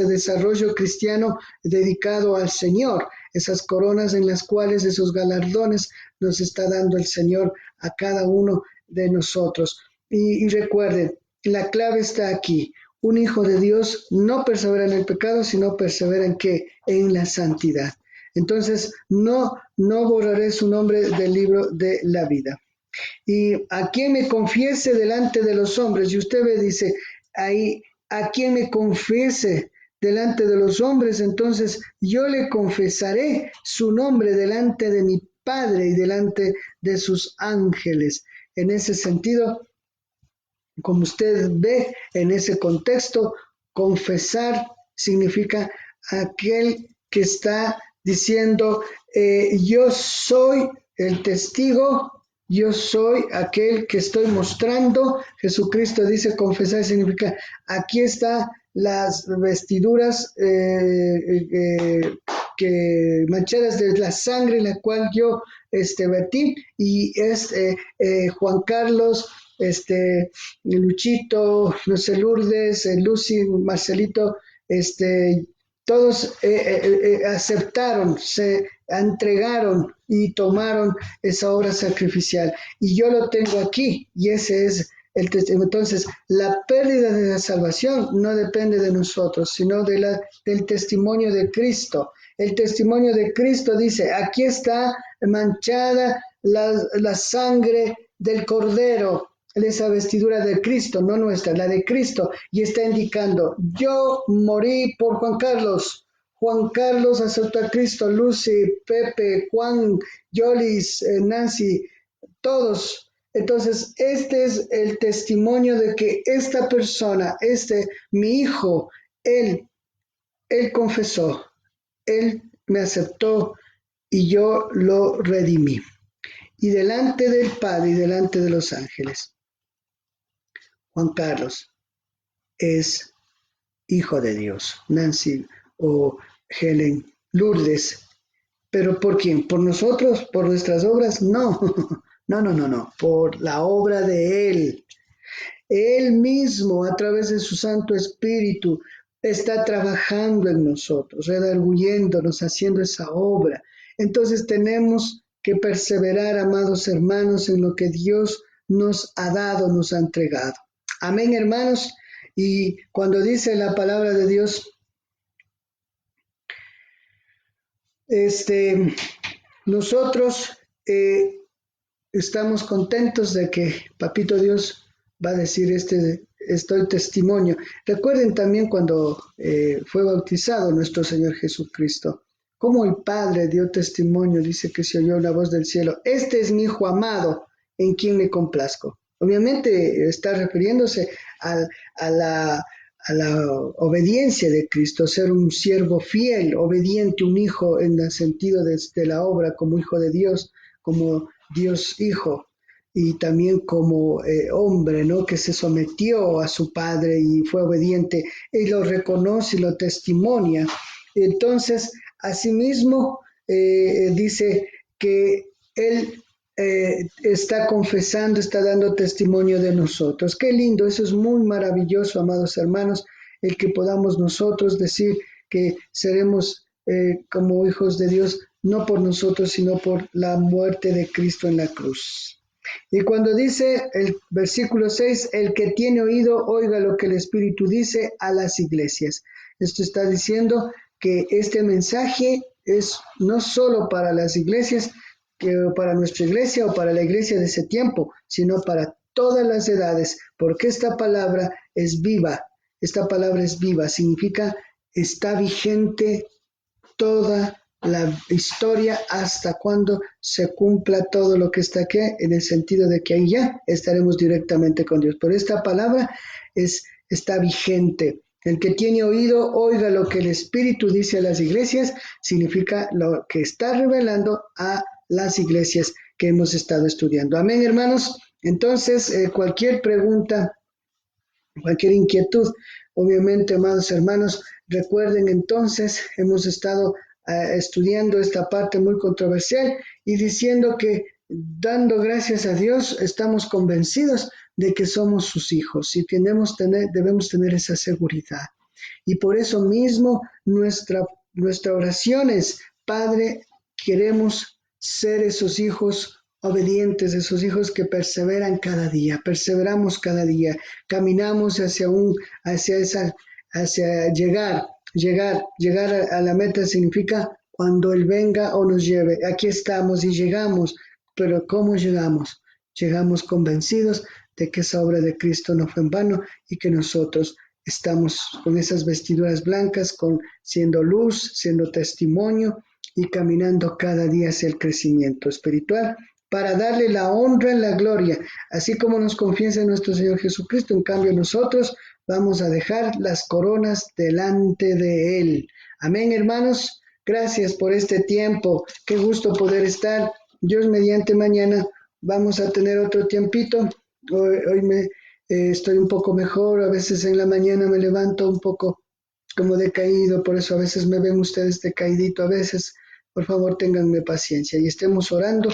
desarrollo cristiano dedicado al Señor, esas coronas en las cuales esos galardones nos está dando el Señor a cada uno de nosotros. Y recuerden, la clave está aquí. Un hijo de Dios no persevera en el pecado, sino persevera en ¿qué? En la santidad. Entonces, no borraré su nombre del libro de la vida. Y a quien me confiese delante de los hombres, y usted me dice ahí, a quien me confiese delante de los hombres, entonces yo le confesaré su nombre delante de mi Padre y delante de sus ángeles. En ese sentido, como usted ve en ese contexto, confesar significa aquel que está diciendo, yo soy el testigo, yo soy aquel que estoy mostrando. Jesucristo dice confesar significa, aquí está las vestiduras manchadas de la sangre la cual yo vertí, y Juan Carlos, Luchito, no sé, Lourdes, Lucy, Marcelito, todos aceptaron, se entregaron y tomaron esa obra sacrificial. Y yo lo tengo aquí, y ese es el testimonio. Entonces, la pérdida de la salvación no depende de nosotros, sino del testimonio de Cristo. El testimonio de Cristo dice, aquí está manchada la sangre del Cordero, esa vestidura de Cristo, no nuestra, la de Cristo, y está indicando, yo morí por Juan Carlos. Juan Carlos aceptó a Cristo, Lucy, Pepe, Juan, Yolis, Nancy, todos. Entonces, este es el testimonio de que esta persona, mi hijo, él confesó, él me aceptó y yo lo redimí. Y delante del Padre y delante de los ángeles, Juan Carlos es hijo de Dios. Nancy o Helen, Lourdes. ¿Pero por quién? ¿Por nosotros? ¿Por nuestras obras? No, no. Por la obra de Él. Él mismo, a través de su Santo Espíritu, está trabajando en nosotros, redarguyéndonos, haciendo esa obra. Entonces tenemos que perseverar, amados hermanos, en lo que Dios nos ha dado, nos ha entregado. Amén, hermanos. Y cuando dice la palabra de Dios, nosotros estamos contentos de que Papito Dios va a decir estoy testimonio. Recuerden también cuando fue bautizado nuestro Señor Jesucristo, como el Padre dio testimonio, dice que se oyó la voz del cielo, este es mi Hijo amado, en quien me complazco. Obviamente está refiriéndose a la obediencia de Cristo, ser un siervo fiel, obediente, un hijo en el sentido de la obra como hijo de Dios, como Dios Hijo, y también como hombre, ¿no? Que se sometió a su Padre y fue obediente, y lo reconoce y lo testimonia. Entonces, asimismo, dice que Él está confesando, está dando testimonio de nosotros. Qué lindo, eso es muy maravilloso, amados hermanos, el que podamos nosotros decir que seremos como hijos de Dios, no por nosotros, sino por la muerte de Cristo en la cruz. Y cuando dice el versículo 6, el que tiene oído, oiga lo que el Espíritu dice a las iglesias. Esto está diciendo que este mensaje es no solo para las iglesias, para nuestra iglesia o para la iglesia de ese tiempo, sino para todas las edades, porque esta palabra es viva. Esta palabra es viva, significa está vigente toda la historia hasta cuando se cumpla todo lo que está aquí, en el sentido de que ahí ya estaremos directamente con Dios. Pero esta palabra está vigente. El que tiene oído, oiga lo que el Espíritu dice a las iglesias, significa lo que está revelando a las iglesias que hemos estado estudiando. Amén, hermanos. Entonces, cualquier pregunta, cualquier inquietud, obviamente, amados hermanos, recuerden entonces, hemos estado estudiando esta parte muy controversial y diciendo que dando gracias a Dios estamos convencidos de que somos sus hijos y debemos tener esa seguridad. Y por eso mismo nuestra oración es, Padre, queremos ser esos hijos obedientes, esos hijos que perseveran cada día, perseveramos cada día, caminamos hacia llegar a la meta significa cuando Él venga o nos lleve. Aquí estamos y llegamos, pero ¿cómo llegamos? Llegamos convencidos de que esa obra de Cristo no fue en vano y que nosotros estamos con esas vestiduras blancas, siendo luz, siendo testimonio y caminando cada día hacia el crecimiento espiritual para darle la honra y la gloria, así como nos confiesa nuestro Señor Jesucristo. En cambio, nosotros vamos a dejar las coronas delante de Él. Amén, hermanos. Gracias por este tiempo. Qué gusto poder estar. Dios mediante mañana vamos a tener otro tiempito. Hoy estoy un poco mejor. A veces en la mañana me levanto un poco como decaído, por eso a veces me ven ustedes decaídito a veces. Por favor, ténganme paciencia y estemos orando.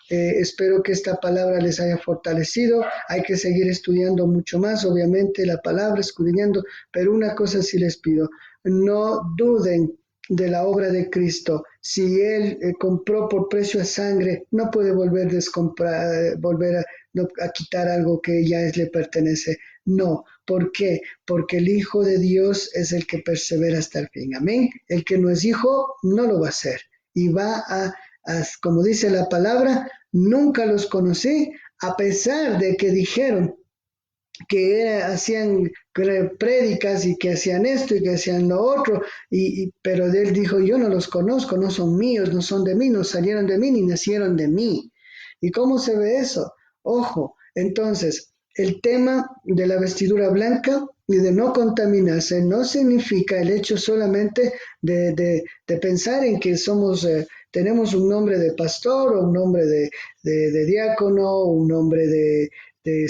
Espero que esta palabra les haya fortalecido. Hay que seguir estudiando mucho más, obviamente, la palabra, escudriñando, pero una cosa sí les pido, no duden de la obra de Cristo. Si Él compró por precio de sangre, no puede volver a quitar algo que ya le pertenece. No. ¿Por qué? Porque el Hijo de Dios es el que persevera hasta el fin. Amén. El que no es hijo no lo va a hacer. Y como dice la palabra, nunca los conocí, a pesar de que dijeron que hacían prédicas y que hacían esto y que hacían lo otro, pero él dijo, yo no los conozco, no son míos, no son de mí, no salieron de mí ni nacieron de mí. ¿Y cómo se ve eso? Ojo, entonces, el tema de la vestidura blanca y de no contaminarse no significa el hecho solamente de pensar en que tenemos un nombre de pastor o un nombre de diácono, un nombre de que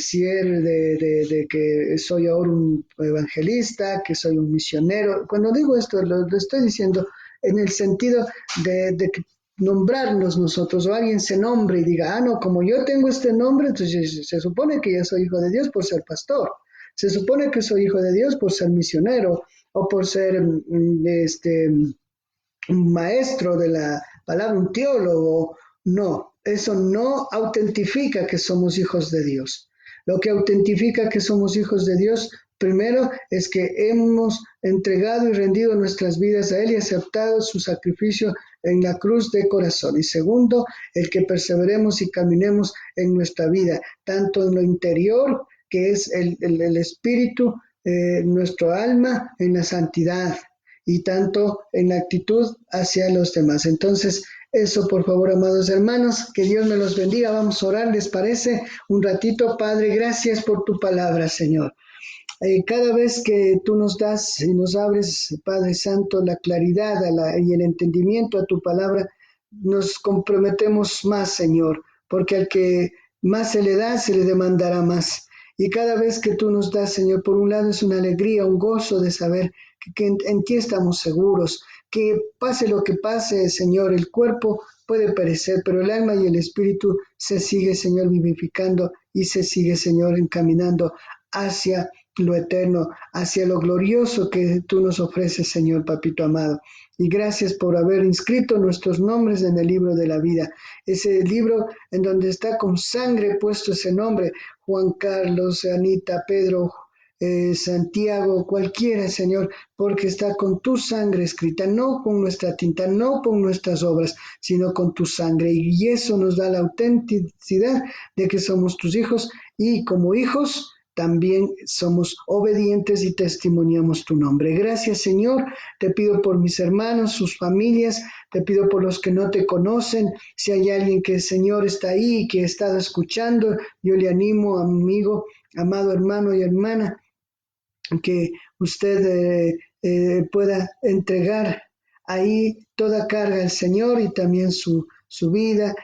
soy ahora un evangelista, que soy un misionero. Cuando digo esto, lo estoy diciendo en el sentido de que nombrarnos nosotros o alguien se nombre y diga, no, como yo tengo este nombre, entonces se supone que yo soy hijo de Dios por ser pastor. Se supone que soy hijo de Dios por ser misionero o por ser un maestro de la palabra, un teólogo. No, eso no autentifica que somos hijos de Dios. Lo que autentifica que somos hijos de Dios, primero, es que hemos entregado y rendido nuestras vidas a Él y aceptado su sacrificio en la cruz de corazón. Y segundo, el que perseveremos y caminemos en nuestra vida, tanto en lo interior, que es el espíritu, nuestro alma, en la santidad, y tanto en la actitud hacia los demás. Entonces, eso, por favor, amados hermanos, que Dios me los bendiga. Vamos a orar, ¿les parece? Un ratito, Padre, gracias por tu palabra, Señor. Cada vez que tú nos das y nos abres, Padre Santo, la claridad y el entendimiento a tu palabra, nos comprometemos más, Señor, porque al que más se le da, se le demandará más. Y cada vez que tú nos das, Señor, por un lado es una alegría, un gozo de saber que en ti estamos seguros, que pase lo que pase, Señor, el cuerpo puede perecer, pero el alma y el espíritu se sigue, Señor, vivificando y se sigue, Señor, encaminando hacia lo eterno, hacia lo glorioso que tú nos ofreces, Señor, papito amado. Y gracias por haber inscrito nuestros nombres en el libro de la vida, ese libro en donde está con sangre puesto ese nombre, Juan Carlos, Anita, Pedro, Santiago, cualquiera, Señor, porque está con tu sangre escrita, no con nuestra tinta, no con nuestras obras, sino con tu sangre. Y eso nos da la autenticidad de que somos tus hijos y como hijos también somos obedientes y testimoniamos tu nombre. Gracias, Señor. Te pido por mis hermanos, sus familias, te pido por los que no te conocen. Si hay alguien que, Señor, está ahí y que ha estado escuchando, yo le animo, amigo, amado hermano y hermana, que usted pueda entregar ahí toda carga al Señor y también su vida.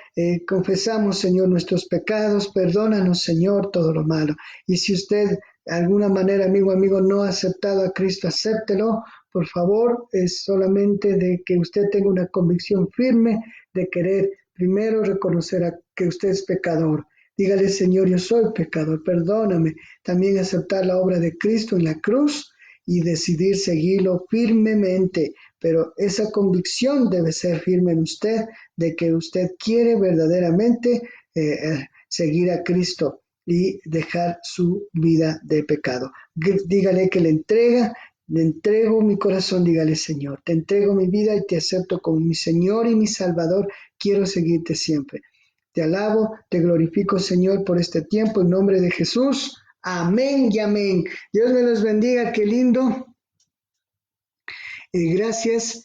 Confesamos, Señor, nuestros pecados, perdónanos, Señor, todo lo malo. Y si usted, de alguna manera, amigo, no ha aceptado a Cristo, acéptelo, por favor. Es solamente de que usted tenga una convicción firme de querer primero reconocer que usted es pecador. Dígale, Señor, yo soy pecador, perdóname. También aceptar la obra de Cristo en la cruz y decidir seguirlo firmemente. Pero esa convicción debe ser firme en usted de que usted quiere verdaderamente seguir a Cristo y dejar su vida de pecado. Dígale que le entrego mi corazón, dígale, Señor, te entrego mi vida y te acepto como mi Señor y mi Salvador. Quiero seguirte siempre. Te alabo, te glorifico, Señor, por este tiempo, en nombre de Jesús. Amén y amén. Dios me los bendiga, qué lindo. Gracias.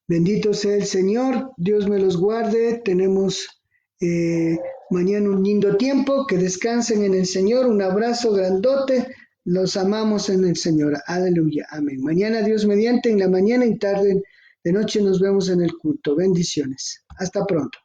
Bendito sea el Señor. Dios me los guarde. Tenemos eh, mañana un lindo tiempo. Que descansen en el Señor. Un abrazo grandote. Los amamos en el Señor. Aleluya. Amén. Mañana Dios mediante en la mañana y tarde de noche nos vemos en el culto. Bendiciones. Hasta pronto.